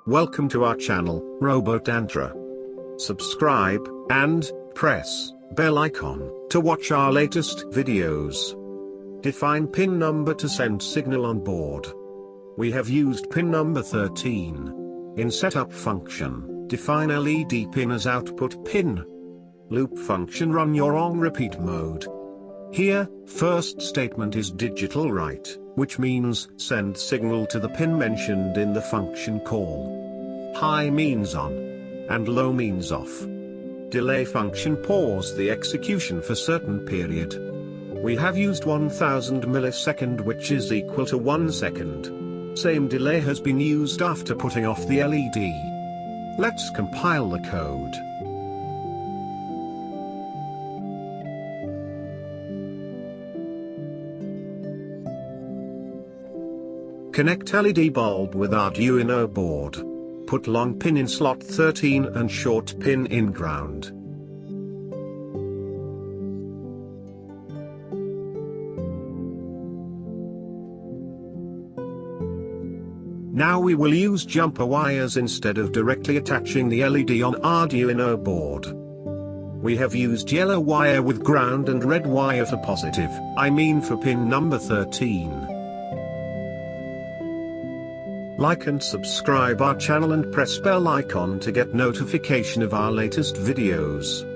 Welcome to our channel, RoboTantra. Subscribe, and press bell icon to watch our latest videos. Define pin number to send signal on board. We have used pin number 13. In setup function, define LED pin as output pin. Loop function run your on repeat mode. Here, first statement is digital write, which means send signal to the pin mentioned in the function call. High means on, and low means off. Delay function pause the execution for certain period. We have used 1000 millisecond, which is equal to 1 second. Same delay has been used after putting off the LED. Let's compile the code. Connect LED bulb with Arduino board. Put long pin in slot 13 and short pin in ground. Now we will use jumper wires instead of directly attaching the LED on Arduino board. We have used yellow wire with ground and red wire for positive, for pin number 13. Like and subscribe our channel and press bell icon to get notification of our latest videos.